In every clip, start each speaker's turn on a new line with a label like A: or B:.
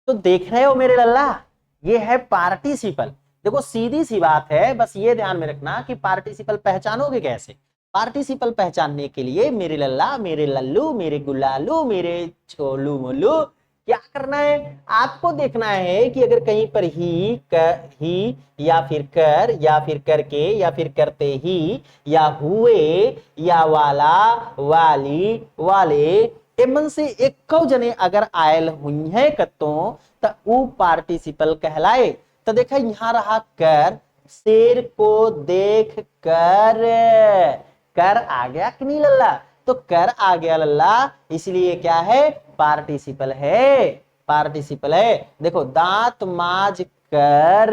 A: तो देख रहे हो मेरे लल्ला, ये है पार्टिसिपल। देखो सीधी सी बात है, बस ये ध्यान में रखना कि पार्टिसिपल पहचानोगे कैसे। पार्टिसिपल पहचानने के लिए मेरे लल्ला, मेरे लल्लू, मेरे गुलालू, मेरे छोलू मोलू, क्या करना है, आपको देखना है कि अगर कहीं पर ही या फिर कर या फिर करके या फिर करते ही या हुए या वाला वाली वाले एमन से एक जने अगर आयल हुई है कत्तो तो ऊ पार्टिसिपल कहलाए। तो देखा यहां रहा कर, शेर को देख कर, कर आ गया कि नहीं लल्ला, तो कर आ गया लल्ला, इसलिए क्या है, पार्टिसिपल है, पार्टिसिपल है। देखो दांत माज कर,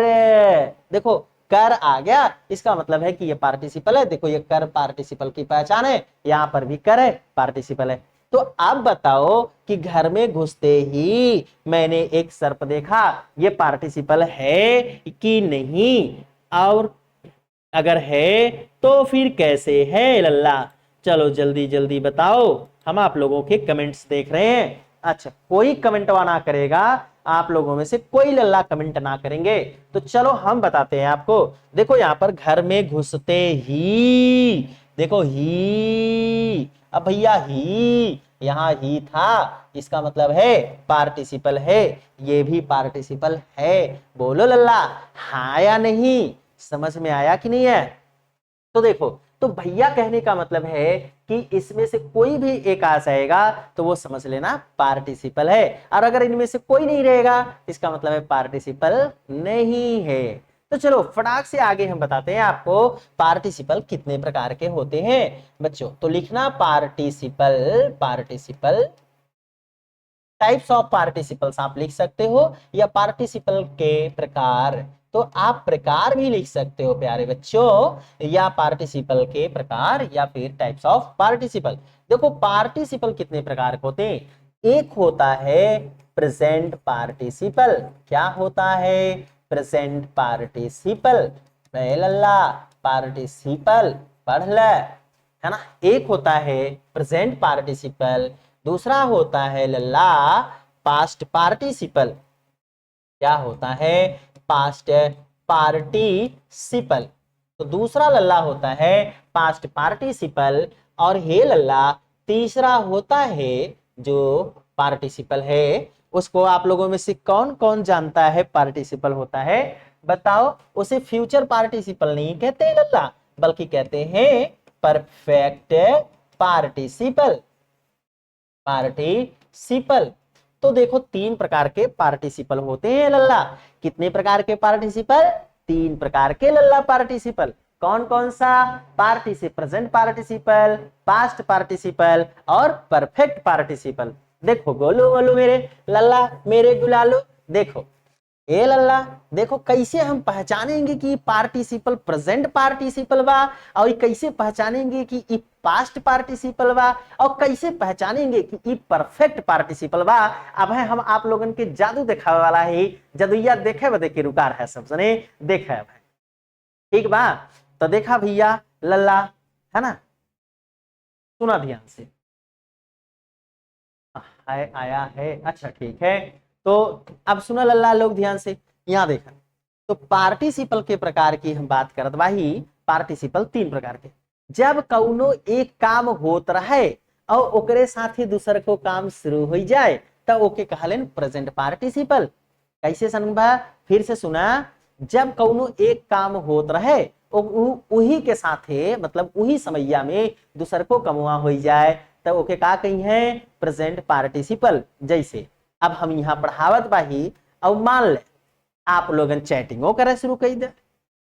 A: देखो कर आ गया, इसका मतलब है कि ये पार्टिसिपल है। देखो ये कर पार्टिसिपल की पहचान है, यहां पर भी कर है, पार्टिसिपल है। तो अब बताओ कि घर में घुसते ही मैंने एक सर्प देखा, ये पार्टिसिपल है कि नहीं, और अगर है तो फिर कैसे है लल्ला, चलो जल्दी जल्दी बताओ, हम आप लोगों के कमेंट्स देख रहे हैं। अच्छा कोई कमेंट ना करेगा, आप लोगों में से कोई लल्ला कमेंट ना करेंगे, तो चलो हम बताते हैं आपको। देखो यहां पर घर में घुसते ही, देखो ही, अब भैया ही, यहां ही था, इसका मतलब है पार्टिसिपल है, ये भी पार्टिसिपल है। बोलो लल्ला, हाँ या नहीं, समझ में आया कि नहीं है। तो देखो, तो भैया कहने का मतलब है कि इसमें से कोई भी एक आ जाएगा तो वो समझ लेना पार्टिसिपल है, और अगर इनमें से कोई नहीं रहेगा इसका मतलब है पार्टिसिपल नहीं है। तो चलो फटाक से आगे हम बताते हैं आपको पार्टिसिपल कितने प्रकार के होते हैं बच्चों। तो लिखना participle, participle types of participles आप लिख सकते हो, या पार्टिसिपल के प्रकार, तो आप प्रकार भी लिख सकते हो प्यारे बच्चों, या पार्टिसिपल के प्रकार या फिर टाइप्स ऑफ पार्टिसिपल। देखो पार्टिसिपल कितने प्रकार के होते हैं, एक होता है प्रेजेंट पार्टिसिपल। क्या होता है, प्रेजेंट पार्टिसिपल, लल्ला पार्टिसिपल पढ़ ले, है ना। एक होता है प्रेजेंट पार्टिसिपल, दूसरा होता है लल्ला पास्ट पार्टिसिपल। क्या होता है, पास्ट पार्टिसिपल। तो दूसरा लल्ला होता है पास्ट पार्टिसिपल, और हे लल्ला तीसरा होता है जो पार्टिसिपल है, उसको आप लोगों में से कौन कौन जानता है पार्टिसिपल होता है, बताओ। उसे फ्यूचर पार्टिसिपल नहीं कहते लल्ला, बल्कि कहते हैं परफेक्ट पार्टिसिपल, पार्टिसिपल। तो देखो तीन प्रकार के पार्टिसिपल होते हैं लल्ला, कितने प्रकार के पार्टिसिपल, तीन प्रकार के लल्ला पार्टिसिपल। कौन कौन सा, participle, present participle, past participle और परफेक्ट पार्टिसिपल। देखो गोलू गोलू मेरे लल्ला, मेरे गुलालू, देखो ए लल्ला, देखो कैसे हम पहचानेंगे कि पार्टिसिपल प्रेजेंट पार्टिसिपल बा, और कैसे पहचानेंगे कि ई पास्ट पार्टिसिपल बा, और कैसे पहचानेंगे कि ई परफेक्ट पार्टिसिपल बा। अब है हम आप लोगन के जादू दिखावे वाला है, जदुइया देखे बदे के रुकार है सब जने, देखे अब है, ठीक बा। तो देखा भैया लल्ला, है ना, सुना ध्यान से, है आया है, अच्छा ठीक है। तो अब सुना लल्ला लोग ध्यान से, यहाँ देखा, तो पार्टिसिपल के प्रकार की हम बात करत बाही। पार्टिसिपल तीन प्रकार के, जब कौनो एक काम होत रहे और ओकरे साथ ही दूसर को काम शुरू हो जाए तो ओके कहलन प्रेजेंट पार्टिसिपल। कैसे समझा, फिर से सुना, जब कौनो एक काम होत रहे उही के साथे, मतलब उही समैया में दूसर को कमुआ हो जाए तो ओके का कही है, प्रेजेंट पार्टिसिपल। जैसे अब हम यहाँ पढ़ावत बाही, और मान ले आप लोगन चैटिंगो करे शुरू कर दे,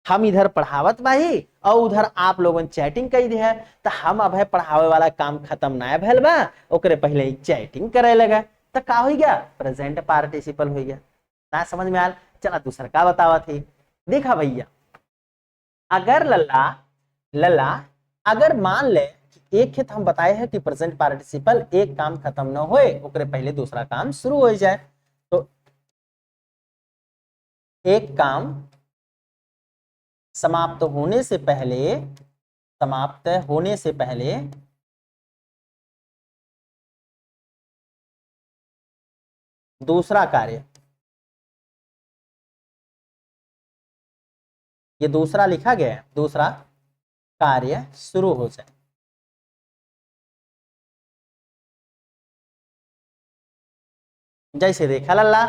A: हम इधर पढ़ावत बाही और उधर आप लोगन चैटिंग कर दे, तो हम अब है पढ़ावे वाला काम खत्म ना भैल बा, ओकरे पहले ही चैटिंग करे लगा, तो का हो गया, प्रेजेंट पार्टिसिपल हो गया। ना समझ में आल, चला दूसरा का बतावा थी। देखा भैया, अगर लल्ला, लल्ला अगर मान ले कि एक खेत हम बताए हैं कि प्रेजेंट पार्टिसिपल एक काम खत्म ना होए ओकरे पहले दूसरा काम शुरू हो जाए, तो एक काम समाप्त होने से पहले, समाप्त होने से पहले दूसरा कार्य, ये दूसरा लिखा गया है, दूसरा कार्य शुरू हो जाए। जैसे देखा लल्ला,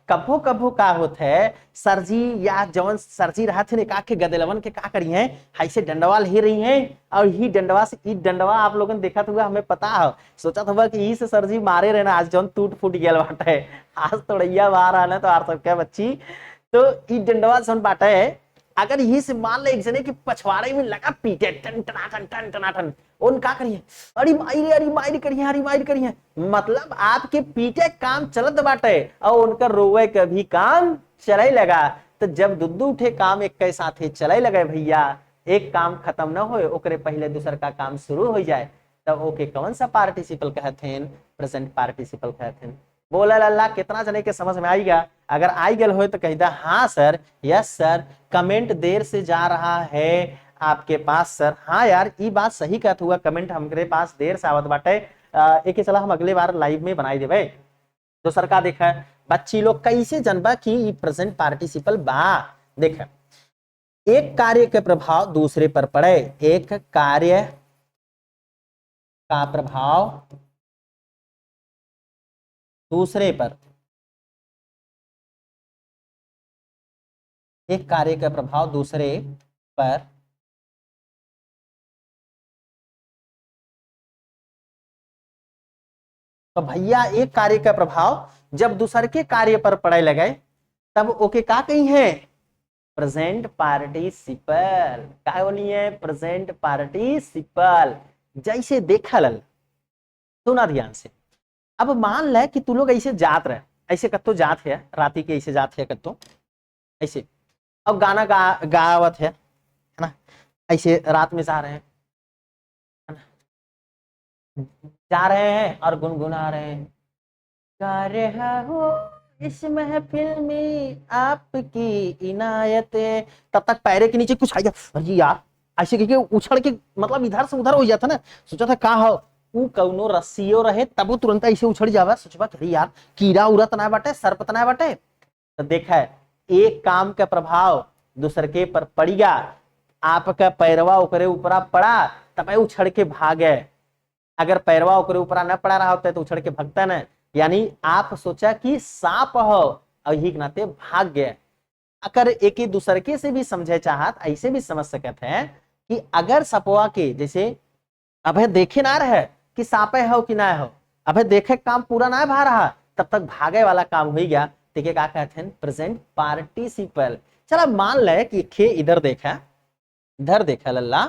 A: कभो कभो का होता है सरजी या जवन सरजी रहा थे का के गदेलवन के का करी है, ऐसे डंडवा ले रही हैं और ही डंडवा से ई डंडवा आप लोगों ने देखा था, हमें पता है, सोचा था कि ई से सरजी मारे रहे ना, आज जवन टूट फूट गया बाटे, आज तोड़ैया बाहर आना तो आर सब क्या बच्ची, तो ई डंडवा सुन बाटे है, अगर यही से मान ले एक जने की पछवाड़े में लगा पीटे टन टना टन टन टना टन, उन का करिए, अरे मारी करिए, अरे मारी करिए, मतलब आपके पीटे काम चलत बाटे और उनका रोवे का भी काम चले लगा। तो जब दुद्दू उठे काम एक के साथ चले लगे भैया, एक काम खत्म न होए ओकरे पहले दूसर का काम शुरू हो जाए, तब ओके कौन सा पार्टिसिपल कहते हैं, प्रेजेंट पार्टिसिपल कहते हैं। बोला लल्ला कितना जने के समझ में आएगा, अगर आई गल हो तो कह दा हाँ सर, यस सर, कमेंट देर से जा रहा है आपके पास सर, हाँ यार ये बात सही कहत हुआ, कमेंट हमरे पास देर से आवत बाटे, एक चला हम अगले बार लाइव में बनाई देवे। दोसर का देखा बच्ची लोग कैसे जनबा कि ये प्रेजेंट पार्टिसिपल बा, देख एक कार्य के प्रभाव दूसरे पर पड़े, एक कार्य का प्रभाव दूसरे पर, एक कार्य का प्रभाव दूसरे पर, तो भैया एक कार्य का प्रभाव जब दूसर के कार्य पर पड़े लगे तब ओके का कही है, प्रेजेंट पार्टिसिपल, क्या बोली है, प्रेजेंट पार्टिसिपल। जैसे देखा लल, सुना ध्यान से, अब मान ले कि तू लोग ऐसे जात रहे, ऐसे कत्तो जात है, राती के ऐसे जात है कत्तो ऐसे, अब गाना गावत है ना, ऐसे रात में जा रहे हैं, जा रहे हैं और गुनगुना रहे हैं, गा रहा हो इस महफिल में आपकी इनायत, तब तक पैरे के नीचे कुछ आ गया, अरे यार ऐसे करके उछल के मतलब इधर से उधर हो जाता ना, सोचा था का हो ऊ कौनो रस्सियो रहे तब वो तुरंत ऐसे उछड़ जावा, सोचबा अरे यार कीड़ा उड़ा तना बाटे, सर्प तना बाटे। तो देखा है एक काम का प्रभाव दूसर के पर पड़िया, आपका पैरवा ओकरे ऊपरा पड़ा तब उछड़ के भागे, अगर पैरवा ओकरे ऊपरा न पड़ा रहा होता तो उछड़ के भागता न, यानी आप सोचा कि सांप हो और ही नाते भाग गए। अगर एक ही दूसर के से भी समझे चाहत ऐसे भी समझ सकते हैं कि अगर सपवा के जैसे अभे देखे ना रहे कि सांपे हो कि ना हो, अभे देखे काम पूरा ना भा रहा तब तक भागे वाला काम हो गया, तो क्या कहते हैं, प्रेजेंट पार्टिसिपल। चला मान ले कि खे इधर देखा लल्ला,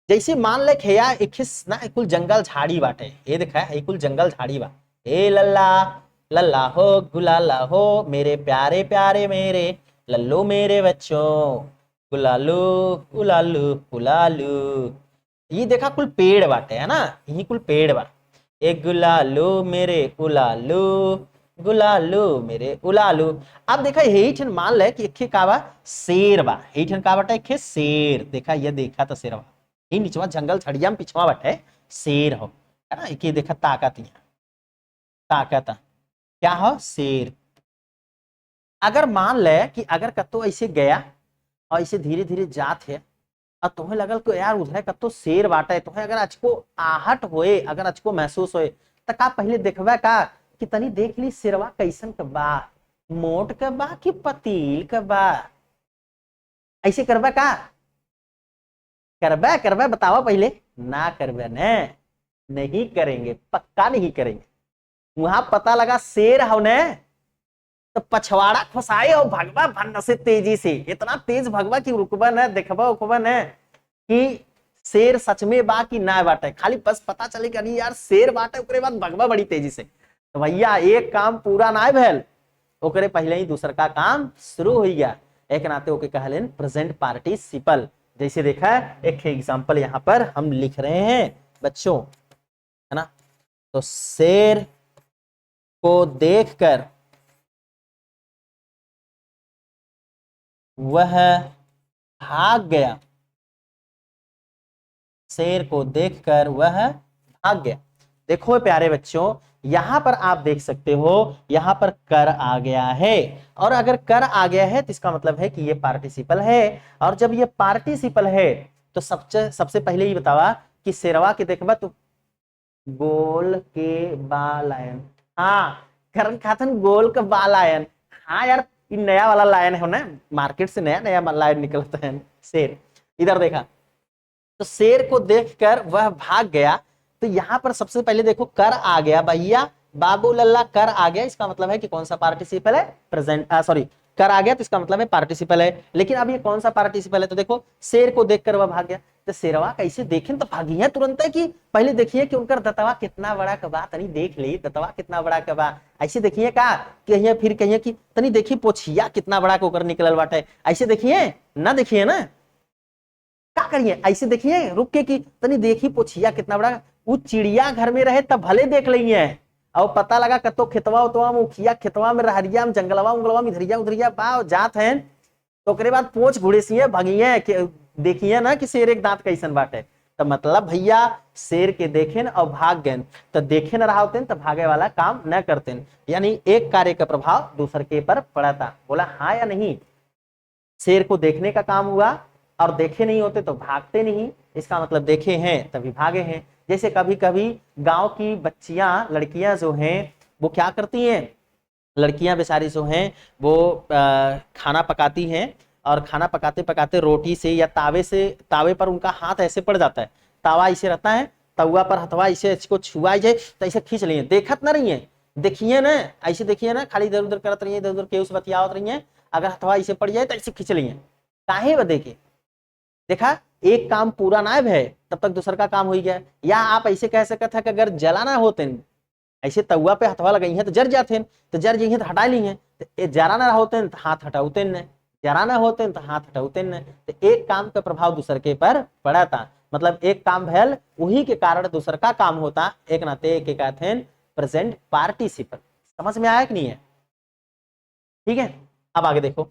A: जैसे मान ले खेया एक ना कुल जंगल झाड़ी बाटे, ये देखा है कुल जंगल झाड़ी बा, ए लल्ला लल्ला हो गुलाला हो मेरे प्यारे प्यारे मेरे लल्लो मेरे बच्चों, गुलालू गुलालू गुलालू, ये देखा कुल पेड़ बाटे है ना, यही कुल पेड़ बा, एक गुलालू मेरे उलालू, गुलालू मेरे उलालू। अब देखा यही ठन मान ले कि एक का बा शेर बा, यही ठन का बाटे एक शेर, देखा ये देखा तो शेर बा, ये नीचवा जंगल छड़िया में पिछवा बाटे शेर हो, है ना, एक देखा ताकत यहाँ, ताकत क्या हो शेर। अगर मान ले कि अगर कत्तो ऐसे गया और ऐसे धीरे धीरे जात है और तुम्हें लगल को यार उधर कत्तो शेर बाटा है, तुम्हें अगर अचको आहट होए, अगर अचको महसूस होए तो का पहले देखबा का कि तनी देख ली शेरवा कैसन का बा, मोट का बा कि पतील का बा, ऐसे करबा का, करबा बतावा पहले, ना करबा न, नहीं करेंगे, पक्का नहीं करेंगे। वहां पता लगा शेर हो ने तो पछवाड़ा फसाए और भगवा भन्न से तेजी से, इतना तेज भगवा की रुकबा न देखबा उकबा न कि शेर सच में बा कि ना बाटे, खाली बस पता चले कि यार शेर बाटे, ओकरे बाद भगवा बड़ी तेजी से, तो भैया एक काम पूरा ना भेल ओकरे पहले ही दूसर का काम शुरू हो गया, एक नाते ओके कहलेन प्रेजेंट पार्टिसिपल। जैसे देखा एक एग्जांपल यहाँ पर हम लिख रहे हैं बच्चों, है ना, तो शेर को देखकर वह भाग गया, शेर को देखकर वह भाग गया। देखो प्यारे बच्चों यहां पर आप देख सकते हो, यहां पर कर आ गया है, और अगर कर आ गया है तो इसका मतलब है कि ये पार्टिसिपल है। और जब ये पार्टिसिपल है तो सबसे सबसे पहले ही बतावा कि शेरवा के देखबा तो गोल के बालायन, हाँ करण खातन गोल का बालायन। हाँ यार, ये नया वाला लायन है ना, मार्केट से नया नया लायन निकलता है शेर। इधर देखा तो शेर को देखकर वह भाग गया। तो यहां पर सबसे पहले देखो कर आ गया भैया, बाबू लल्ला कर आ गया, इसका मतलब है कि कौन सा पार्टिसिपल है, प्रेजेंट, सॉरी कर आ गया तो इसका मतलब है पार्टिसिपल है। लेकिन अब ये कौन सा पार्टिसिपल है, तो देखो शेर को देखकर वह भाग गया। तो शेरवा कैसे देखें तो भागी है तुरंत, है कि पहले देखिए कि उनका दतवा कितना बड़ा कबा, तनी देख ली दतवा कितना बड़ा कबा, ऐसे देखिए का कहिए, फिर कहिए कि तनी देखिए पोछिया कितना बड़ा कोकर निकलल बाटे, ऐसे देखिए ना, देखिए ना क्या करिए, ऐसे देखिए रुक के कि तनी देखी पोछिया कितना बड़ा। वो चिड़िया घर में रहे तब भले देख ली है, और पता लगा कतो खेतवा उतवा में उखिया खेतवा में रहरिया में जंगलवा उंगलवा में इधरिया उधरिया बा जात है, तो ओकरे बाद पोछ घुड़ेसिए भगिए देखिए ना कि शेर एक दांत कैसन बाटे। तो मतलब भैया शेर के देखे और भाग गए, तो देखे न रहा होते तो भागे वाला काम न करते, यानी एक कार्य का प्रभाव दूसरे के पर पड़ा था। बोला हाँ या नहीं, शेर को देखने का काम हुआ, और देखे नहीं होते तो भागते नहीं, इसका मतलब देखे हैं तभी भागे हैं। जैसे कभी कभी गांव की बच्चियां लड़कियां जो हैं वो क्या करती हैं, लड़कियां बेचारी जो हैं वो खाना पकाती हैं, और खाना पकाते पकाते रोटी से या तावे से, तावे पर उनका हाथ ऐसे पड़ जाता है, तावा ऐसे रहता है, तवा पर हथवा ऐसे इसको छुआ जाए तो ऐसे खींच लिए, देखत ना रही है, देखिए ना, ऐसे देखिए ना, खाली इधर उधर करत रही है, इधर उधर केहू से बतियावत रही है, अगर हथवा ऐसे पड़ जाए तो ऐसे खींच लिए, काहे बदे के, देखा एक काम पूरा ना है तब तक दूसर का काम हो गया। या आप ऐसे कह सकते हैं कि अगर जलाना होते ऐसे तवा पे हथवा लगाई है तो जर जाते, तो जर जी तो हटा ली है, तो जरा ना होते तो हाथ हटाते न, जरा ना होते तो हाथ हटाते न, तो एक काम का प्रभाव दूसर के पर पड़ा था, मतलब एक काम भैल वही के कारण दूसर का काम होता, एक नाते एक कहते हैं प्रेजेंट पार्टिसिपल। समझ में आया कि नहीं है, ठीक है। अब आगे देखो,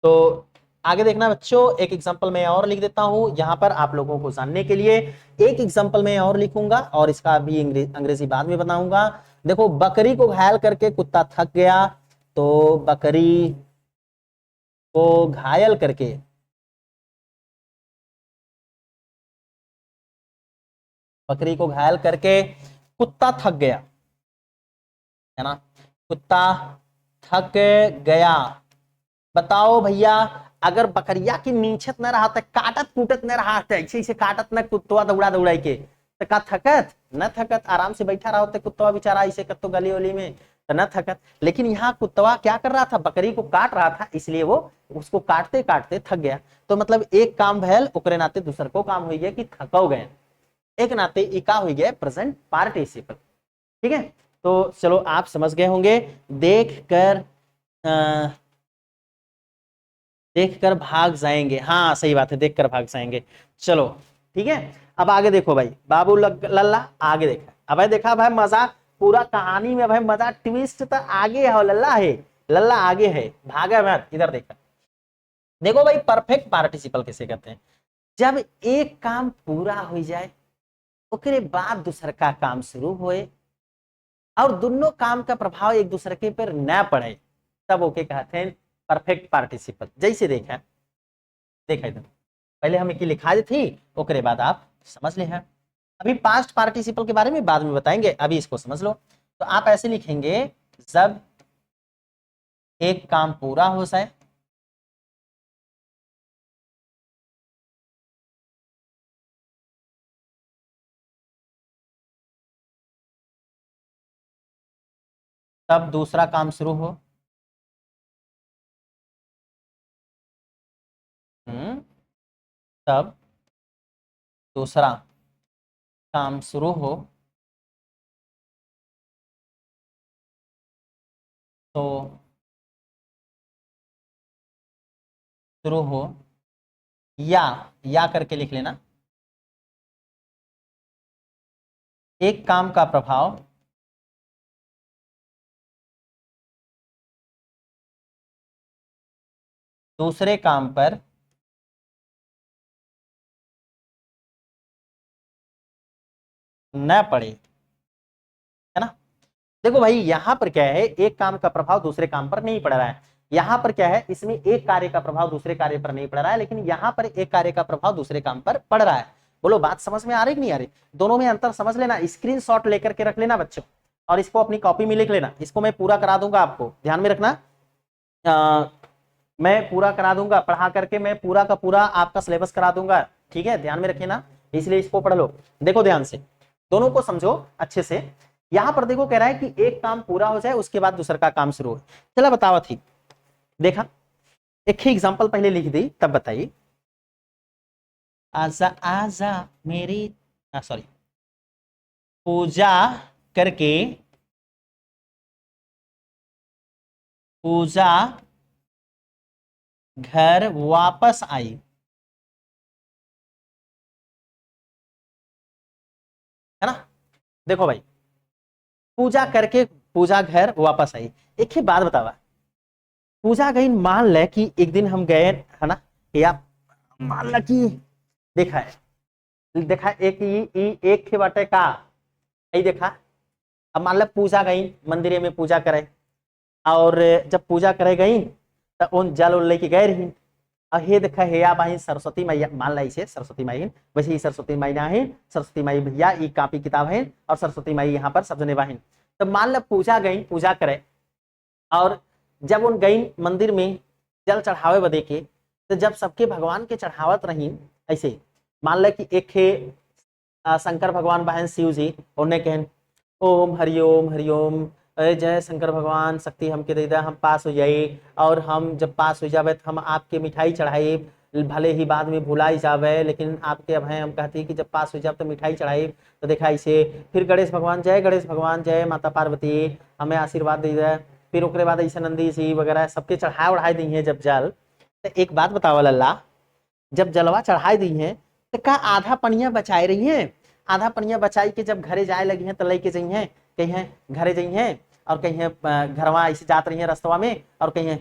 A: तो आगे देखना बच्चों, एक एग्जांपल मैं और लिख देता हूं यहां पर आप लोगों को जानने के लिए, एक एग्जांपल मैं और लिखूंगा और इसका भी अंग्रेजी बाद में बताऊंगा। देखो बकरी को घायल करके कुत्ता थक गया, तो बकरी को घायल करके बकरी को घायल करके कुत्ता थक गया, है ना, कुत्ता थक गया। बताओ भैया, अगर बकरिया की नींछत न रहा था, काटत कूटत न रहा था, ऐसे ऐसे काटत न कुत्तवा दौड़ा दौड़ा के, तो का थकत न थकत, आराम से बैठा रहा होता कुत्तवा बेचारा ऐसे कत्तो गली वली में, तो न थकत। लेकिन यहाँ कुत्तवा क्या कर रहा था, बकरी को काट रहा था, इसलिए वो उसको काटते काटते थक गया। तो मतलब एक काम भैल ओकरे नाते दूसर को काम हो गया कि थको गए, एक नाते इका हो गया प्रेजेंट पार्टिसिपल, ठीक है। तो चलो आप समझ गए होंगे, देख कर देखकर भाग जाएंगे, हाँ सही बात है, देखकर भाग जाएंगे। चलो ठीक है, अब आगे देखो भाई, बाबू लल्ला आगे देखा, अब भाई देखा भाई मजा, पूरा कहानी में भाई मजा, ट्विस्ट तो आगे है, लल्ला है, लल्ला आगे है, भागा मत, इधर देखा। देखो भाई परफेक्ट पार्टिसिपल किसे कहते हैं, जब एक काम पूरा हो जाए उसके बाद दूसर का काम शुरू होए, और दोनों काम का प्रभाव एक दूसरे के पर न पड़े, तब ओके कहते हैं परफेक्ट पार्टिसिपल। जैसे देखा, देखा इधर पहले हम एक लिखा दी थी, ओकरे बाद आप समझ ले हैं। अभी पास्ट पार्टिसिपल के बारे में बाद में बताएंगे, अभी इसको समझ लो। तो आप ऐसे लिखेंगे, जब एक काम पूरा हो जाए, तब दूसरा काम शुरू हो। तब दूसरा काम शुरू हो, तो शुरू हो, या करके लिख लेना, एक काम का प्रभाव दूसरे काम पर न पड़े, है ना। देखो भाई यहाँ पर क्या है, एक काम का प्रभाव दूसरे काम पर नहीं पड़ रहा है। यहाँ पर क्या है, इसमें एक कार्य का प्रभाव दूसरे कार्य पर नहीं पड़ रहा है, लेकिन यहाँ पर एक कार्य का प्रभाव दूसरे काम पर पड़ रहा है। बोलो बात समझ में आ रही कि नहीं आ रही? दोनों में अंतर समझ लेना, स्क्रीनशॉट लेकर के रख लेना बच्चों, और इसको अपनी कॉपी में लिख लेना। इसको मैं पूरा करा दूंगा, आपको ध्यान में रखना। मैं पूरा करा दूंगा, पढ़ा करके मैं पूरा का पूरा आपका सिलेबस करा दूंगा, ठीक है? ध्यान में रखिए ना, इसलिए इसको पढ़ लो। देखो ध्यान से, दोनों को समझो अच्छे से। यहां पर देखो कह रहा है कि एक काम पूरा हो जाए उसके बाद दूसरा का काम शुरू हो। चला बतावा थी, देखा, एक ही एग्जांपल पहले लिख दी, तब बताइए। आजा आजा मेरी, सॉरी, पूजा करके, पूजा घर वापस आई। है ना? देखो भाई, पूजा करके पूजा घर वापस आई। एक ही बात बतावा, पूजा गई, मान ले कि एक दिन हम गए, है ना, या मान ला कि देखा है, देखा एक ही बाटे का, यही देखा। अब मान लो पूजा गई, मंदिर में पूजा करे, और जब पूजा करे गई तो उन जल उल लेके गए रही। और हे देखा हे या बाही सरस्वती मैया, मान ला इसे सरस्वती माई, वैसे ही सरस्वती माई ना है, सरस्वती माई भैया ये कापी किताब है, और सरस्वती माई यहाँ पर सब जने बाहिन। तो मान लो पूजा गई, पूजा करे, और जब उन गई मंदिर में जल चढ़ावे बदे के, तो जब सबके भगवान के चढ़ावत रही, ऐसे मान लो कि एक शंकर भगवान बहन शिव जी, उन्हें कहन ओम हरिओम हरिओम, अरे जय शंकर भगवान, शक्ति हमके दे दे, हम पास हो जाए, और हम जब पास हो जावे तो हम आपके मिठाई चढ़ाए, भले ही बाद में भुलाई जावे, लेकिन आपके अब हैं, हम कहते हैं कि जब पास हो जाए तो मिठाई चढ़ाए। तो देखा इसे, फिर गणेश भगवान जय गणेश भगवान, जय माता पार्वती, हमें आशीर्वाद दे दे। फिर ओकरे बाद ऐसे नंदी जी वगैरह सबके चढ़ाए उढ़ाई दी है जब जल। तो एक बात बताओ लल्ला, जब जलवा चढ़ाई दी है तो का आधा पनिया बचाए रही है? आधा पनिया बचाई के जब घरे जाए लगी हैं तो लेके जाइ हैं, कहीं है घरे जाइ हैं, और कहीं है घरवा ऐसे जात रही है रस्तवा में, और कहीं है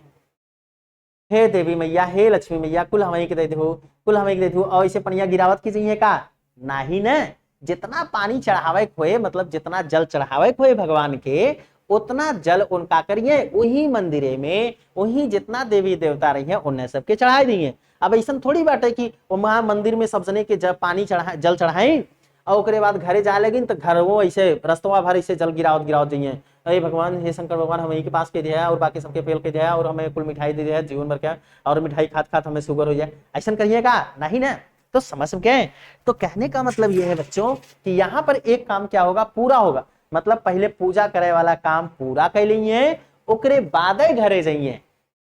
A: हे देवी मैया, हे लक्ष्मी मैया, कुल हमें के दे दो, कुल हमें के दे दो, और ऐसे पनिया गिरावत की चाहिए का? नहीं न, जितना पानी चढ़ावे खोए, मतलब जितना जल चढ़ावे खोए भगवान के, उतना जल उनका करिए वही मंदिरे में, वही जितना देवी देवता रही है उन्हें सबके चढ़ाई दिए। अब ऐसा थोड़ी बात है कि वहां मंदिर में सब जने के जब पानी चढ़ा जल चढ़ाई, और ओकरे बाद घरे जाए लगी तो घर वो ऐसे रस्तवा भर ऐसे जल गिरावत गिरावत दिए, अरे भगवान हे शंकर भगवान, हमें के पास के दिया और बाकी सबके पेल के दिया, और हमें कुल मिठाई दे दिया जीवन भर क्या, और मिठाई खात खात हमें शुगर हो जाए, ऐसा करिएगा नहीं ना? तो समझ गए? तो कहने का मतलब यह है बच्चों कि यहाँ पर एक काम क्या होगा, पूरा होगा, मतलब पहले पूजा करे वाला काम पूरा कर लिए, ओकरे बाद घरे जाइए।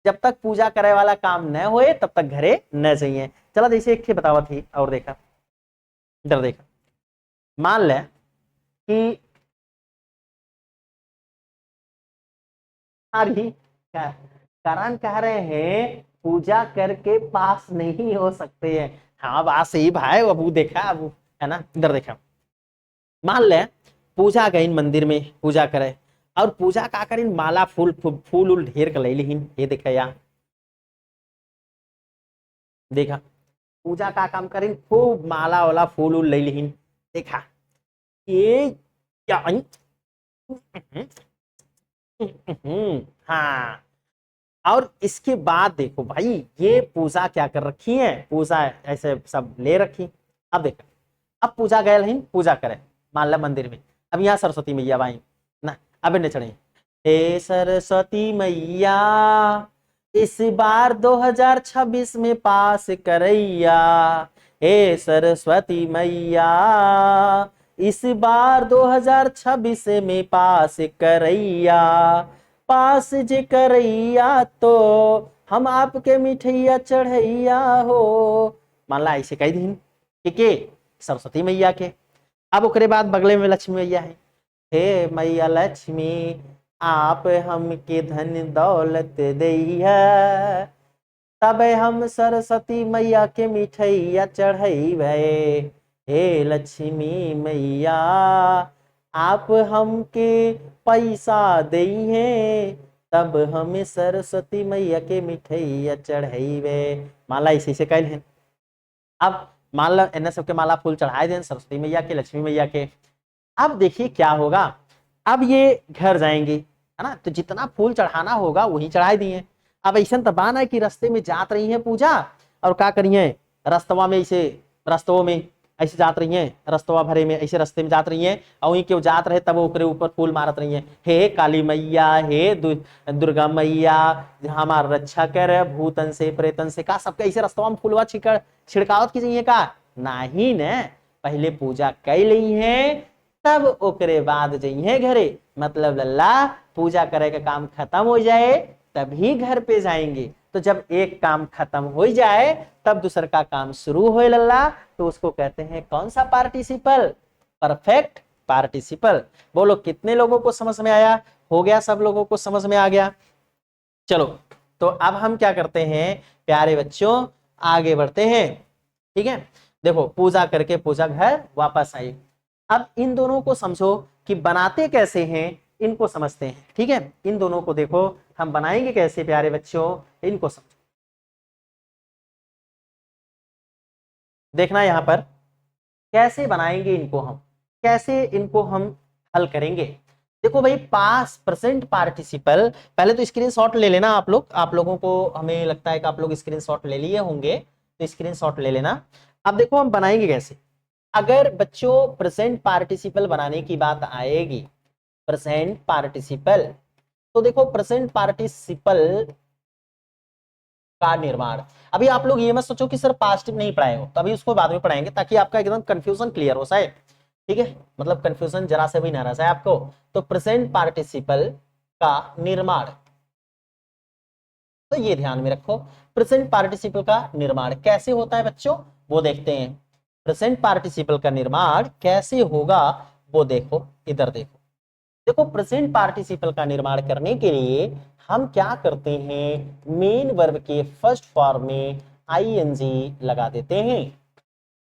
A: जब तक पूजा करे वाला काम न होए तब तक घरे न जाइए। चलो जैसे एक बतावा थी, और देखा इधर देखा, मान ले कि अरे करण कह रहे हैं पूजा करके पास नहीं हो सकते हैं। हाँ बात सही भाई, अब देखा, अब है ना, इधर देखा, मान ले पूजा गई मंदिर में पूजा करे, और पूजा का करीन माला फूल फूल उल ढेर कर ले लिहिन, ये देखा या देखा, पूजा का काम करीन खूब माला वाला फूल उल ले लिहिन, देखा ये क्या हाँ। और इसके बाद देखो भाई, ये पूजा क्या कर रखी है, पूजा ऐसे सब ले रखी। अब देखो, अब पूजा गए नहीं पूजा करे, मान लो मंदिर में, अब यहाँ सरस्वती मैया बाई ना, अब इन्हें चढ़े, हे सरस्वती मैया इस बार 2026 में पास करैया, हे सरस्वती मैया इस बार 2026 में पास करैया, पास जे करैया तो हम आपके मिठैया चढ़ैया हो। मान ला ऐसे कही दिन के सरस्वती मैया के। अब ओकरे बाद बगले में लक्ष्मी मैया है, हे मैया लक्ष्मी आप हमके धन दौलत दैया, तब हम सरस्वती मैया के मिठैया चढ़ैबे, हे लक्ष्मी मैया आप हमके पैसा दइहे, तब हमें सरस्वती मैया के मिठैया चढ़ैबे। माला इसी से कैल है। अब मान लो इन्हें सबके माला फूल चढ़ाए दें सरस्वती मैया के, लक्ष्मी मैया के। अब देखिए क्या होगा, अब ये घर जाएंगे, है ना, तो जितना फूल चढ़ाना होगा वही चढ़ाई दिए। अब ऐसा तबाना है कि रास्ते में जात रही है पूजा, और क्या करिए, रस्तवा में ऐसे, रस्तों में ऐसे जात रही है, रस्तवा भरे में ऐसे रास्ते में जात रही है, और वहीं क्यों जात रहे तब ओकरे ऊपर फूल मारत रही है, हे काली मैया, हे दुर्गा मैया, हमार रक्षा कर भूतन से प्रेतन से, का सबके ऐसे रस्तवा में फूलवा छिड़कावत की चाहिए का नहीं न, पहले पूजा कर ली है तब ओकरे बाद जाइए घरे, मतलब लल्ला पूजा करे का काम खत्म हो जाए तभी घर पे जाएंगे। तो जब एक काम खत्म हो जाए तब दूसरा का काम शुरू हो लल्ला, तो उसको कहते हैं कौन सा पार्टिसिपल, परफेक्ट पार्टिसिपल। बोलो कितने लोगों को समझ में आया, हो गया, सब लोगों को समझ में आ गया। चलो तो अब हम क्या करते हैं प्यारे बच्चों, आगे बढ़ते हैं। ठीक है, देखो पूजा करके पूजा घर वापस आई। अब इन दोनों को समझो कि बनाते कैसे हैं, इनको समझते हैं। ठीक है, इन दोनों को देखो हम बनाएंगे कैसे प्यारे बच्चों, इनको समझो। देखना यहां पर कैसे बनाएंगे इनको हम, कैसे इनको हम हल करेंगे। देखो भाई पास प्रेजेंट पार्टिसिपल, पहले तो स्क्रीनशॉट ले लेना आप लोग, आप लोगों को हमें लगता है कि आप लोग स्क्रीनशॉट ले लिए होंगे, तो स्क्रीनशॉट ले लेना। अब देखो हम बनाएंगे कैसे। अगर बच्चों प्रेजेंट पार्टिसिपल बनाने की बात आएगी, प्रेजेंट पार्टिसिपल, तो देखो प्रेजेंट पार्टिसिपल का निर्माण, अभी आप लोग ये मत सोचो कि सर पास्ट नहीं पढ़ाए हो, तो अभी उसको बाद में पढ़ाएंगे ताकि आपका एकदम कंफ्यूजन क्लियर हो जाए। ठीक है, मतलब कंफ्यूजन जरा से भी ना रह जाए आपको। तो प्रेजेंट पार्टिसिपल का निर्माण, तो ये ध्यान में रखो, प्रेजेंट पार्टिसिपल का निर्माण कैसे होता है बच्चों, वो देखते हैं। प्रेजेंट पार्टिसिपल का निर्माण कैसे होगा वो देखो, इधर देखो। देखो प्रेजेंट पार्टिसिपल का निर्माण करने के लिए हम क्या करते हैं, मेन वर्ब के फर्स्ट फॉर्म में आईएनजी लगा देते हैं,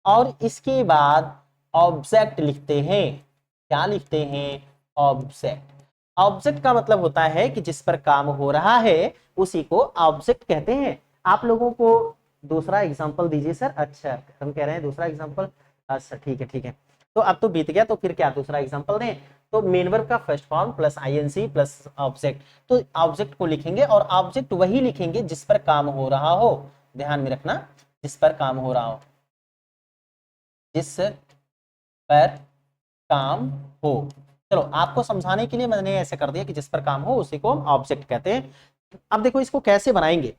A: और इसके बाद ऑब्जेक्ट लिखते हैं। क्या लिखते हैं, ऑब्जेक्ट। ऑब्जेक्ट का मतलब होता है कि जिस पर काम हो रहा है उसी को ऑब्जेक्ट कहते हैं। आप लोगों को दूसरा एग्जांपल दीजिए सर। अच्छा, हम कह रहे हैं दूसरा एग्जांपल, अच्छा ठीक है ठीक है, तो अब तो बीत गया, तो फिर क्या दूसरा एग्जांपल दें। तो मेन वर्ब का first form plus INC plus object, तो ऑब्जेक्ट को लिखेंगे, और ऑब्जेक्ट वही लिखेंगे जिस पर काम हो रहा हो, ध्यान में रखना, जिस पर काम हो रहा हो, जिस पर काम हो। चलो आपको समझाने के लिए मैंने ऐसे कर दिया कि जिस पर काम हो उसी को हम ऑब्जेक्ट कहते हैं। अब देखो इसको कैसे बनाएंगे।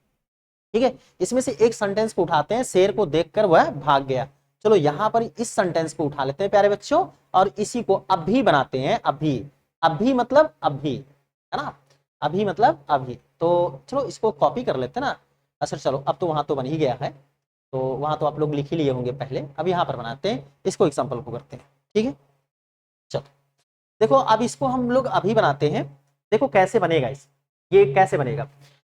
A: ठीक है, इसमें से एक सेंटेंस को उठाते हैं, शेर को देखकर वह भाग गया। चलो यहां पर इस सेंटेंस को उठा लेते हैं प्यारे बच्चों, और इसी को अभी बनाते हैं। अभी, अभी मतलब अभी, है ना, अभी मतलब अभी। तो चलो इसको कॉपी कर लेते हैं ना। अच्छा चलो, अब तो वहां तो बन ही गया है, तो वहां तो आप लोग लिख ही लिए होंगे पहले, अब यहाँ पर बनाते हैं, इसको एग्जाम्पल को करते हैं। ठीक है, चलो देखो अब इसको हम लोग अभी बनाते हैं। देखो कैसे बनेगा, इस ये कैसे बनेगा।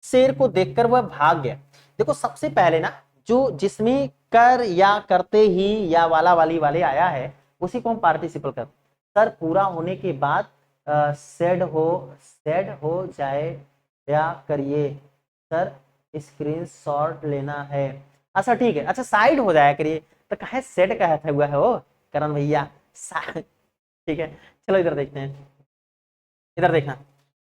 A: शेर को देखकर वह भाग गया। देखो सबसे पहले ना, जो जिसमें कर या करते ही या वाला वाली वाले आया है उसी को हम पार्टिसिपल करते हैं। सर पूरा होने के बाद सेड हो जाए या करिए सर, स्क्रीनशॉट लेना है। अच्छा ठीक है, अच्छा साइड हो जाया करिए, तो कहे सेड कहता हुआ है वो करण भैया। ठीक है, चलो इधर देखते हैं, इधर देखना।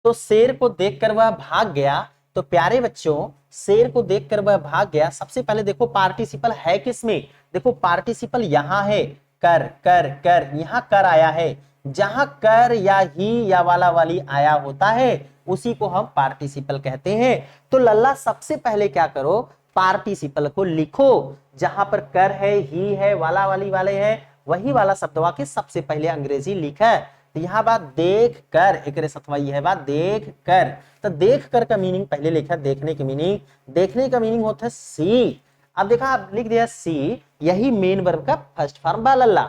A: तो शेर को देखकर वह भाग गया, तो प्यारे बच्चों शेर को देखकर वह भाग गया, सबसे पहले देखो पार्टिसिपल है किसमें, देखो पार्टिसिपल यहाँ है, कर कर कर, यहाँ कर आया है। जहां कर या ही या वाला वाली आया होता है उसी को हम पार्टिसिपल कहते हैं। तो लल्ला सबसे पहले क्या करो, पार्टिसिपल को लिखो, जहां पर कर है, ही है, वाला वाली वाले है, वही वाला शब्दवा के सबसे पहले अंग्रेजी लिखा है। तो यहाँ बात देख कर, एक सतवाई है बात देख कर, तो देख कर का मीनिंग पहले लिखा, देखने की मीनिंग, देखने का मीनिंग होता है सी। अब देखा आप लिख दिया सी, यही मेन वर्ब का फर्स्ट फॉर्म बा लल्ला।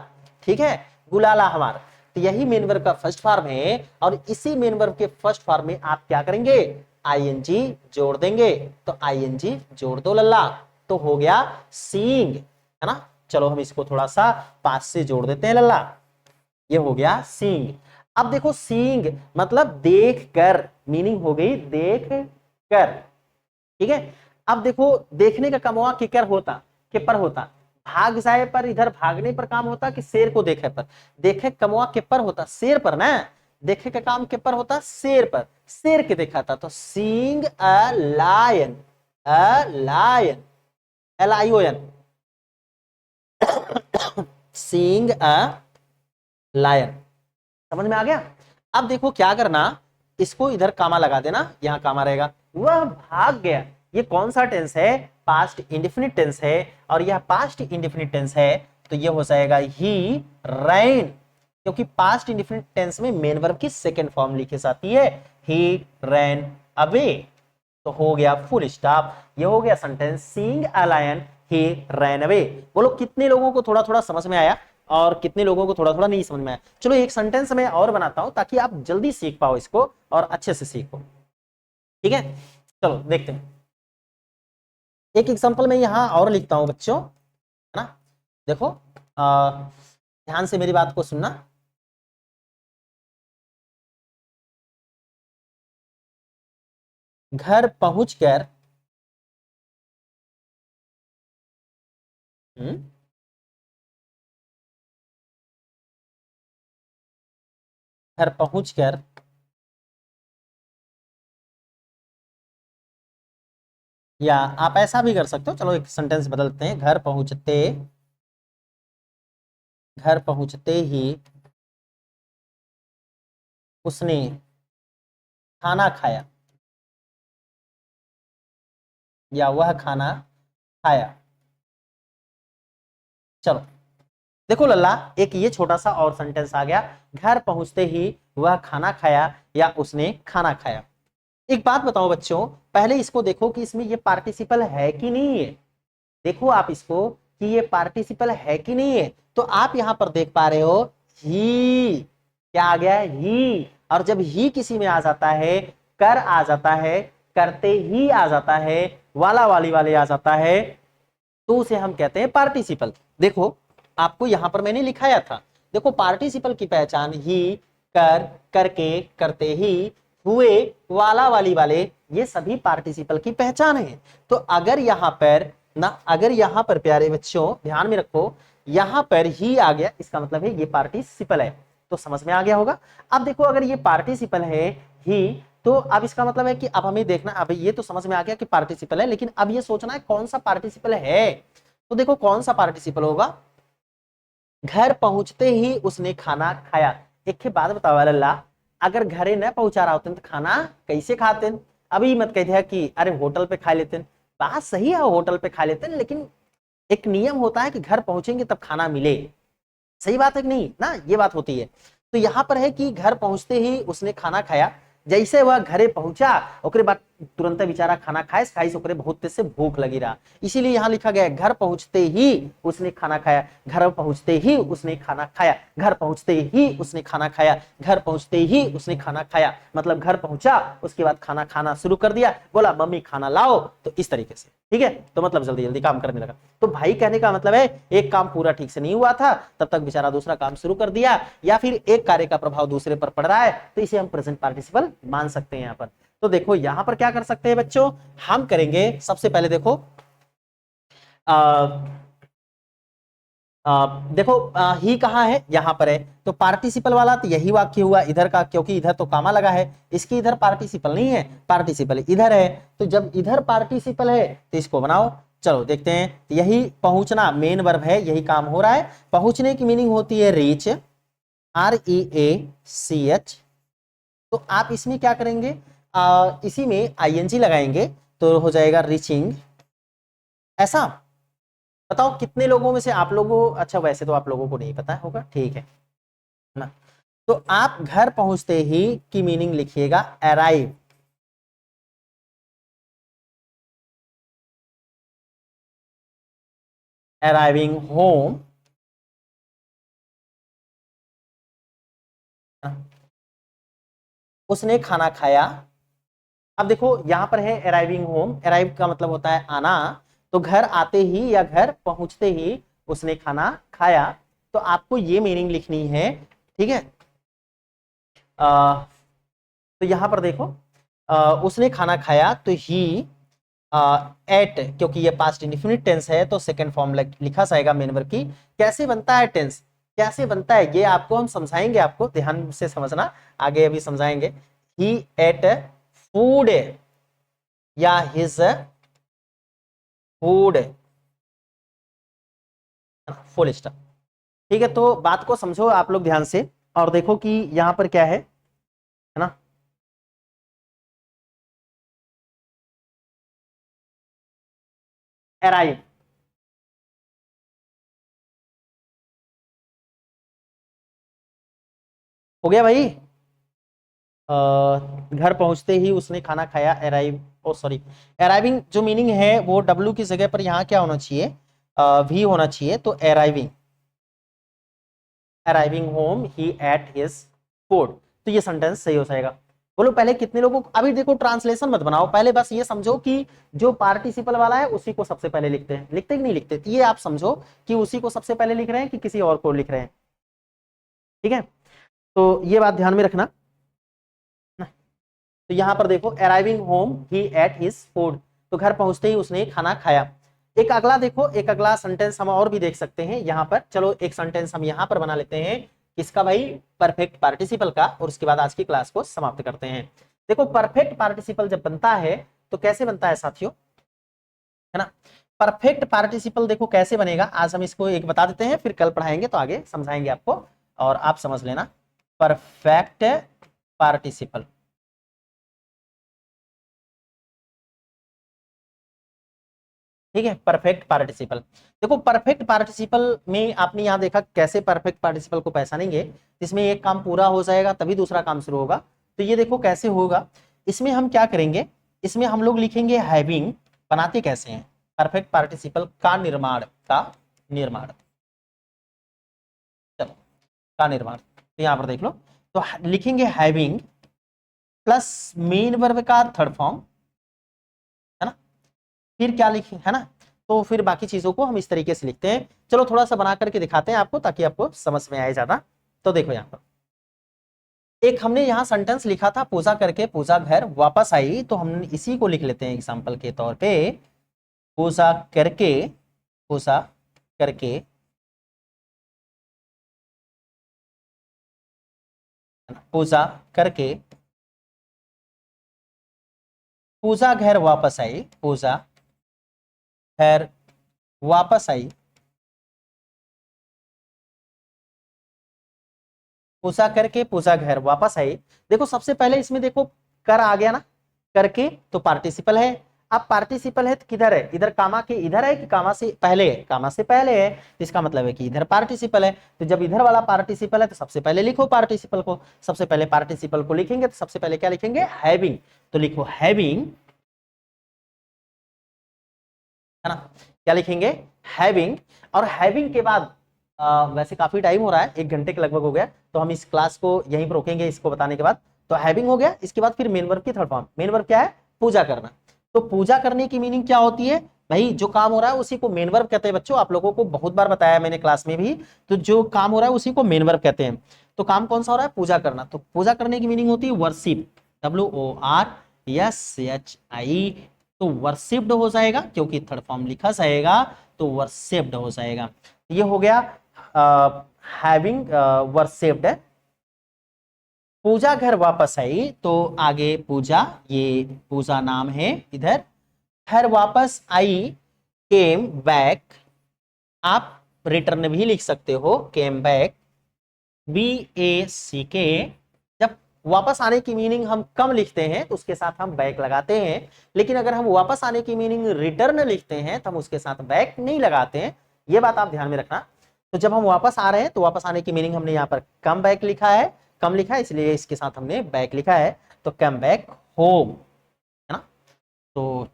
A: ठीक है, गुलाला हमारा, तो यही मेन वर्ब का फर्स्ट फॉर्म है, और इसी मेन वर्ब के फर्स्ट फॉर्म में आप क्या करेंगे, आईएनजी जोड़ देंगे। तो आईएनजी जोड़ दो लल्ला, तो हो गया सीइंग, है ना। चलो हम इसको थोड़ा सा पास से जोड़ देते हैं लल्ला, ये हो गया सीइंग। अब देखो सीइंग मतलब देख कर, मीनिंग हो गई देख कर। ठीक है, अब देखो देखने का कमवा किकर होता, के पर होता, भाग जाए पर, इधर भागने पर काम होता कि शेर को देखे पर, देखे कमवा के पर होता, शेर पर ना। देखे का काम के पर होता, शेर पर, शेर के देखा था, तो seeing a lion, a lion, LION, seeing a lion. समझ में आ गया? अब देखो क्या करना, इसको इधर कामा लगा देना, यहां कामा रहेगा, वह भाग गया। ये कौन सा टेंस है? पास्ट इंडेफिनिट टेंस है, और यह पास्ट इंडेफिनिट टेंस है, तो ये हो जाएगा ही रैन, क्योंकि पास्ट इंडेफिनिट टेंस में मेन वर्ब की सेकंड फॉर्म लिखी जाती है, ही रैन अवे। तो हो गया फुल स्टॉप, ये हो गया sentence, seeing a lion he ran away. बोलो कितने लोगों को थोड़ा थोड़ा समझ में आया और कितने लोगों को थोड़ा थोड़ा नहीं समझ में आया? चलो एक सेंटेंस मैं और बनाता हूं ताकि आप जल्दी सीख पाओ इसको और अच्छे से सीखो, ठीक है? चलो देखते हैं, एक एग्जांपल मैं यहां और लिखता हूं बच्चों, है ना? देखो ध्यान से मेरी बात को सुनना। घर पहुंचकर घर पहुंचकर या आप ऐसा भी कर सकते हो, चलो एक सेंटेंस बदलते हैं, घर पहुंचते ही उसने खाना खाया, या वह खाना खाया। चलो देखो लल्ला, एक ये छोटा सा और सेंटेंस आ गया, घर पहुंचते ही वह खाना खाया या उसने खाना खाया। एक बात बताओ बच्चों, पहले इसको देखो कि इसमें ये पार्टिसिपल है कि नहीं है। देखो आप इसको कि ये पार्टिसिपल है कि नहीं है, तो आप यहां पर देख पा रहे हो ही, क्या आ गया? ही। और जब ही किसी में आ जाता है, कर आ जाता है, करते ही आ जाता है, वाला वाली वाले आ जाता है, तो उसे हम कहते हैं पार्टिसिपल। देखो आपको यहां पर मैंने लिखाया था, देखो पार्टिसिपल की पहचान ही, कर, करके, करते ही, हुए, वाला वाली वाले, ये सभी पार्टिसिपल की पहचान है। तो अगर यहां पर ना, अगर यहां पर प्यारे बच्चों ध्यान में रखो, यहां पर ही आ गया, इसका मतलब है ये पार्टिसिपल है। तो समझ में आ गया होगा। अब देखो अगर ये पार्टिसिपल है ही, तो अब इसका मतलब है कि अब हमें देखना, अब ये तो समझ में आ गया कि पार्टिसिपल है, लेकिन अब ये सोचना है कौन सा पार्टिसिपल है। तो देखो कौन सा पार्टिसिपल होगा, घर पहुंचते ही उसने खाना खाया। एक के बाद बताओ लल्ला, अगर घरे न पहुंचा रहा होते तो खाना कैसे खाते? अभी मत कहते कि अरे होटल पे खा लेते। बात सही है, होटल पे खा लेते, लेकिन एक नियम होता है कि घर पहुंचेंगे तब खाना मिले। सही बात है कि नहीं ना, ये बात होती है। तो यहां पर है कि घर पहुंचते ही उसने खाना खाया, जैसे वह घरे पहुंचा ओकरे बाद तुरंत बेचारा खाना खाए, खाइस ओकरे बहुत तेज से भूख लगी रहा, इसीलिए यहां लिखा गया घर पहुंचते ही उसने खाना खाया, घर पहुंचते ही उसने खाना खाया, घर पहुंचते ही उसने खाना खाया, घर पहुंचते ही उसने खाना खाया, मतलब घर पहुंचा उसके बाद खाना खाना शुरू कर दिया, बोला मम्मी खाना लाओ, तो इस तरीके से, ठीक है? तो मतलब जल्दी जल्दी काम करने लगा। तो भाई कहने का मतलब है एक काम पूरा ठीक से नहीं हुआ था, तब तक बेचारा दूसरा काम शुरू कर दिया, या फिर एक कार्य का प्रभाव दूसरे पर पड़ रहा है, तो इसे हम प्रेजेंट पार्टिसिपल मान सकते हैं यहाँ पर। तो देखो यहां पर क्या कर सकते हैं बच्चों, हम करेंगे सबसे पहले देखो देखो ही कहाँ है, यहां पर है, तो पार्टिसिपल वाला तो यही वाक्य हुआ इधर का, क्योंकि इधर तो कामा लगा है, इसकी इधर पार्टिसिपल नहीं है, पार्टिसिपल इधर है। तो जब इधर पार्टिसिपल है तो इसको बनाओ। चलो देखते हैं, यही पहुंचना मेन वर्ब है, यही काम हो रहा है। पहुंचने की मीनिंग होती है रीच, REACH। तो आप इसमें क्या करेंगे, इसी में ING लगाएंगे तो हो जाएगा रीचिंग। ऐसा बताओ कितने लोगों में से आप लोगों, अच्छा वैसे तो आप लोगों को नहीं पता होगा, ठीक है ना? तो आप घर पहुंचते ही की मीनिंग लिखिएगा अराइव, अराइविंग होम, उसने खाना खाया। अब देखो यहां पर है अराइविंग होम, अराइव का मतलब होता है आना, तो घर आते ही या घर पहुंचते ही उसने खाना खाया, तो आपको ये मीनिंग लिखनी है, ठीक है? तो यहां पर देखो उसने खाना खाया, तो ही एट, क्योंकि ये पास्ट इंडेफिनिट टेंस है तो सेकंड फॉर्म लिखा जाएगा मेन वर्ब की। कैसे बनता है टेंस, कैसे बनता है ये आपको हम समझाएंगे, आपको ध्यान से समझना, आगे अभी समझाएंगे। ही एट फूड या हिज फूड, फुल स्टॉप। ठीक है, तो बात को समझो आप लोग ध्यान से और देखो कि यहां पर क्या है ना। अराइव, हो गया भाई। घर पहुंचते ही उसने खाना खाया, अराइव, ओ सॉरी, अराइविंग जो मीनिंग है वो डब्ल्यू की जगह पर यहाँ क्या होना चाहिए, वी होना चाहिए, तो arriving, arriving home he at his food, तो ये सेंटेंस सही हो जाएगा। बोलो पहले कितने लोगों को, अभी देखो ट्रांसलेशन मत बनाओ, पहले बस ये समझो कि जो पार्टिसिपल वाला है उसी को सबसे पहले लिखते हैं, लिखते कि नहीं लिखते, तो ये आप समझो कि उसी को सबसे पहले लिख रहे हैं कि किसी और को लिख रहे हैं। ठीक है, तो ये बात ध्यान में रखना। तो यहां पर देखो arriving home he at his food, तो घर पहुंचते ही उसने खाना खाया। एक अगला देखो, एक अगला सेंटेंस हम और भी देख सकते हैं यहां पर, चलो एक सेंटेंस हम यहां पर बना लेते हैं, किसका भाई, परफेक्ट पार्टिसिपल का, और उसके बाद आज की क्लास को समाप्त करते हैं। देखो परफेक्ट पार्टिसिपल जब बनता है तो कैसे बनता है साथियों, है ना। परफेक्ट पार्टिसिपल देखो कैसे बनेगा, आज हम इसको एक बता देते हैं, फिर कल पढ़ाएंगे तो आगे समझाएंगे आपको, और आप समझ लेना। परफेक्ट पार्टिसिपल, ठीक है, परफेक्ट पार्टिसिपल। देखो परफेक्ट पार्टिसिपल में आपने यहां देखा कैसे परफेक्ट पार्टिसिपल को पहचानेंगे, इसमें एक काम पूरा हो जाएगा तभी दूसरा काम शुरू होगा। तो ये देखो कैसे होगा, इसमें हम क्या करेंगे, इसमें हम लोग लिखेंगे हैविंग, बनाते कैसे हैं, परफेक्ट पार्टिसिपल का निर्माण, का निर्माण, चलो, का निर्माण, तो यहां पर देख लो, तो लिखेंगे हैविंग प्लस मेन वर्ब का थर्ड फॉर्म, है ना, फिर क्या लिखे, है ना, तो फिर बाकी चीजों को हम इस तरीके से लिखते हैं। चलो थोड़ा सा बना करके दिखाते हैं आपको ताकि आपको समझ में आए ज्यादा। तो देखो यहाँ पर एक हमने यहाँ सेंटेंस लिखा था, पूजा करके पूजा घर वापस आई, तो हम इसी को लिख लेते हैं एग्जाम्पल के तौर पे, पूजा करके, पूजा करके, पूजा करके पूजा घर वापस आई, पूजा घर वापस आई, पूजा करके पूजा घर वापस आई। देखो सबसे पहले इसमें देखो कर आ गया ना, करके तो पार्टिसिपल है। अब पार्टिसिपल है तो किधर है, इधर कामा के इधर है कि कामा से पहले है, कामा से पहले है, तो इसका मतलब है कि इधर पार्टिसिपल है। तो जब इधर वाला पार्टिसिपल है तो सबसे पहले लिखो पार्टिसिपल को, सबसे पहले पार्टिसिपल को लिखेंगे तो सबसे पहले क्या लिखेंगे, हैविंग, तो लिखो हैविंग, है ना, क्या लिखेंगे, हैविंग। और हैविंग के बाद वैसे काफी टाइम हो रहा है, 1 घंटे के लगभग हो गया, तो हम इस क्लास को यहीं पर रोकेंगे इसको बताने के बाद। तो हैविंग हो गया, इसके बाद फिर मेन वर्ब की थर्ड फॉर्म, मेन वर्ब क्या है, पूजा करना। तो पूजा करने की मीनिंग क्या होती है भाई, जो काम हो रहा है उसी को मेन वर्ब कहते हैं बच्चों, आप लोगों को बहुत बार बताया मैंने क्लास में भी। तो जो काम हो रहा है उसी को मेन वर्ब कहते हैं। तो काम कौन सा हो रहा है, पूजा करना, तो पूजा करने की मीनिंग होती है वर्शिप, WORSHI, तो वर्शिप्ड हो जाएगा क्योंकि थर्ड फॉर्म लिखा जाएगा, तो वर्शिप्ड हो जाएगा। ये हो गया हैविंग वर्शिप्ड। पूजा घर वापस आई, तो आगे पूजा, ये पूजा नाम है इधर, घर वापस आई, केम बैक, आप रिटर्न भी लिख सकते हो, केम बैक, BACK। जब वापस आने की मीनिंग हम कम लिखते हैं तो उसके साथ हम बैक लगाते हैं, लेकिन अगर हम वापस आने की मीनिंग रिटर्न लिखते हैं तो हम उसके साथ बैक नहीं लगाते हैं, ये बात आप ध्यान में रखना। तो जब हम वापस आ रहे हैं तो वापस आने की मीनिंग हमने यहाँ पर कम बैक लिखा है, कम लिखा है इसलिए इसके साथ हमने बैक लिखा है, तो कम बैक होम, है ना। तो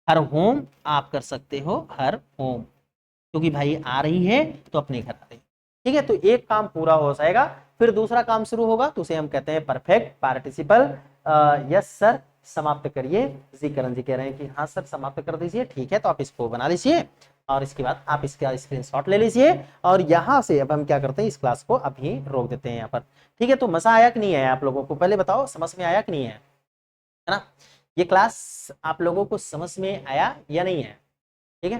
A: हर होम आप कर सकते हो, हर होम, क्योंकि भाई आ रही है तो अपने घर आ रही है। ठीक है, तो एक काम पूरा हो जाएगा, फिर दूसरा काम शुरू होगा, तो उसे हम कहते हैं परफेक्ट पार्टिसिपल। यस सर, समाप्त करिए। जी करण जी कह रहे हैं कि हाँ सर समाप्त कर दीजिए, ठीक है, तो आप इसको बना लीजिए और इसके बाद आप इसका स्क्रीनशॉट ले लीजिए, और यहाँ से अब हम क्या करते हैं, इस क्लास को अभी रोक देते हैं यहाँ पर। ठीक है, तो मजा आया कि नहीं आया आप लोगों को, पहले बताओ समझ में आया कि नहीं आया, है ना, ये क्लास आप लोगों को समझ में आया या नहीं आया, ठीक है।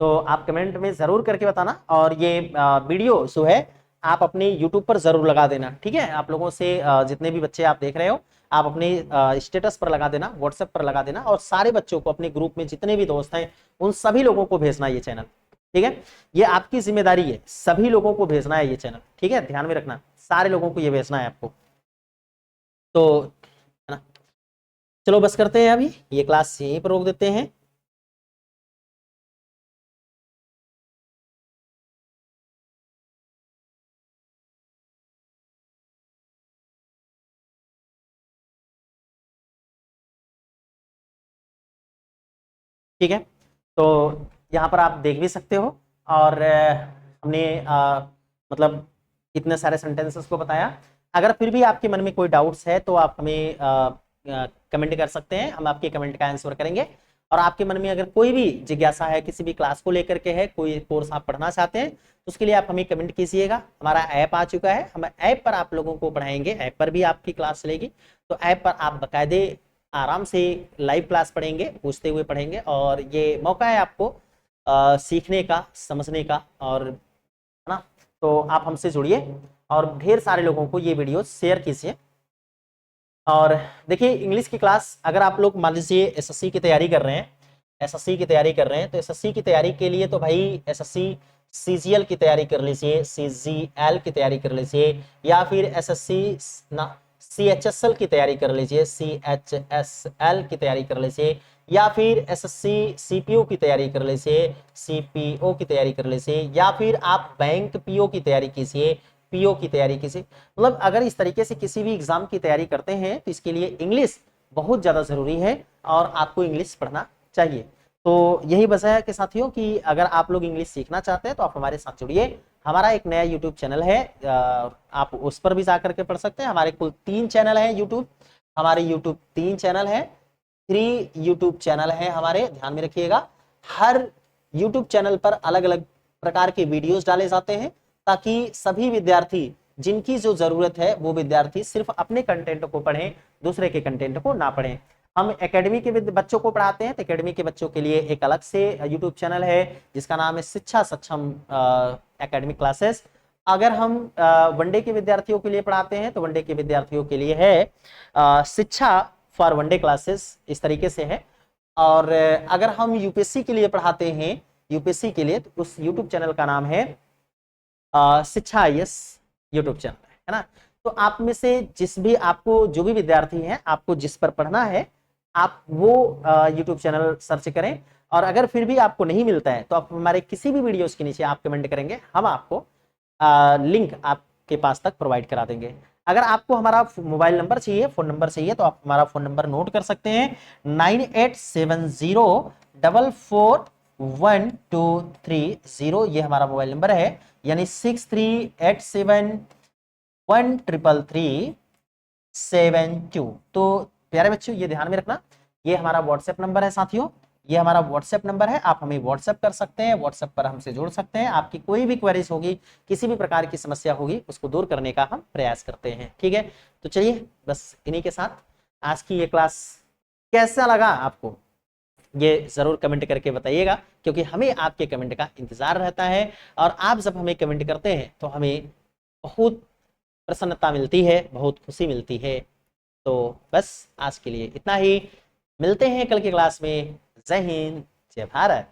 A: तो आप कमेंट में जरूर करके बताना, और ये वीडियो जो है आप अपने यूट्यूब पर जरूर लगा देना, ठीक है। आप लोगों से जितने भी बच्चे आप देख रहे हो, आप अपने स्टेटस पर लगा देना, व्हाट्सएप पर लगा देना, और सारे बच्चों को अपने ग्रुप में जितने भी दोस्त हैं उन सभी लोगों को भेजना ये चैनल, ठीक है। ये आपकी जिम्मेदारी है, सभी लोगों को भेजना है ये चैनल, ठीक है, ध्यान में रखना, सारे लोगों को ये भेजना है आपको। तो है ना, चलो बस करते हैं, अभी ये क्लास यहीं पर रोक देते हैं। ठीक है, तो यहाँ पर आप देख भी सकते हो, और हमने मतलब इतने सारे सेंटेंसेस को बताया। अगर फिर भी आपके मन में कोई डाउट्स है तो आप हमें कमेंट कर सकते हैं, हम आपके कमेंट का आंसर करेंगे। और आपके मन में अगर कोई भी जिज्ञासा है, किसी भी क्लास को लेकर के है, कोई कोर्स आप पढ़ना चाहते हैं, तो उसके लिए आप हमें कमेंट कीजिएगा। हमारा ऐप आ चुका है, हम ऐप पर आप लोगों को पढ़ाएंगे, ऐप पर भी आपकी क्लास चलेगी। तो ऐप पर आप बाकायदे आराम से लाइव क्लास पढ़ेंगे, पूछते हुए पढ़ेंगे, और ये मौका है आपको सीखने का, समझने का, और है ना। तो आप हमसे जुड़िए और ढेर सारे लोगों को ये वीडियो शेयर कीजिए। और देखिए, इंग्लिश की क्लास अगर आप लोग मान लीजिए एसएससी की तैयारी कर रहे हैं, एसएससी की तैयारी कर रहे हैं, तो एसएससी की तैयारी के लिए तो भाई एसएससी सीजीएल की तैयारी कर लीजिए, सीजीएल की तैयारी कर लीजिए, या फिर एसएससी ना सीएचएसएल की तैयारी कर लीजिए, सीएचएसएल की तैयारी कर लीजिए, या फिर एसएससी सीपीओ की तैयारी कर लीजिए, सीपीओ की तैयारी कर लीजिए, या फिर आप बैंक पीओ की तैयारी कीजिए, पीओ की तैयारी कीजिए। मतलब अगर इस तरीके से किसी भी एग्जाम की तैयारी करते हैं तो इसके लिए इंग्लिश बहुत ज्यादा जरूरी है, और आपको इंग्लिश पढ़ना चाहिए। तो यही वजह है कि साथियों, कि अगर आप लोग इंग्लिश सीखना चाहते हैं तो आप हमारे साथ जुड़िए। हमारा एक नया यूट्यूब चैनल है, आप उस पर भी जाकर के पढ़ सकते हैं। हमारे कुल 3 चैनल है यूट्यूब, हमारे यूट्यूब 3 चैनल है, 3 यूट्यूब चैनल है हमारे, ध्यान में रखिएगा। हर यूट्यूब चैनल पर अलग अलग प्रकार के वीडियोस डाले जाते हैं, ताकि सभी विद्यार्थी, जिनकी जो जरूरत है वो विद्यार्थी सिर्फ अपने कंटेंट को पढ़ें, दूसरे के कंटेंट को ना पढ़ें। हम एकेडमी के बच्चों को पढ़ाते हैं, तो एकेडमी के बच्चों के लिए एक अलग से यूट्यूब चैनल है जिसका नाम है शिक्षा सक्षम एकेडमिक क्लासेस। अगर हम वनडे के विद्यार्थियों के लिए पढ़ाते हैं तो वनडे के विद्यार्थियों के लिए है शिक्षा फॉर वनडे क्लासेस, इस तरीके से है। और अगर हम यूपीएससी के लिए पढ़ाते हैं, यूपीएससी के लिए, तो उस यूट्यूब चैनल का नाम है शिक्षा आईएएस यूट्यूब चैनल, है ना। तो आप में से जिस भी आपको, जो भी विद्यार्थी हैं, आपको जिस पर पढ़ना है, आप वो यूट्यूब चैनल सर्च करें। और अगर फिर भी आपको नहीं मिलता है तो आप हमारे किसी भी वीडियोस के नीचे आप कमेंट करेंगे, हम आपको लिंक आपके पास तक प्रोवाइड करा देंगे। अगर आपको हमारा मोबाइल नंबर चाहिए, फोन नंबर चाहिए, तो आप हमारा फोन नंबर नोट कर सकते हैं, 9870441230। ये हमारा मोबाइल नंबर है, यानी 6387133372। तो प्यारे बच्चों, ये ध्यान में रखना, ये हमारा व्हाट्सएप नंबर है साथियों, ये हमारा व्हाट्सएप नंबर है। आप हमें व्हाट्सएप कर सकते हैं, व्हाट्सएप पर हमसे जुड़ सकते हैं। आपकी कोई भी क्वेरीज होगी, किसी भी प्रकार की समस्या होगी, उसको दूर करने का हम प्रयास करते हैं, ठीक है। तो चलिए, बस इन्हीं के साथ आज की ये क्लास कैसा लगा आपको, ये जरूर कमेंट करके बताइएगा, क्योंकि हमें आपके कमेंट का इंतजार रहता है। और आप जब हमें कमेंट करते हैं तो हमें बहुत प्रसन्नता मिलती है, बहुत खुशी मिलती है। तो बस आज के लिए इतना ही, मिलते हैं कल की क्लास में। जय हिंद, जय भारत।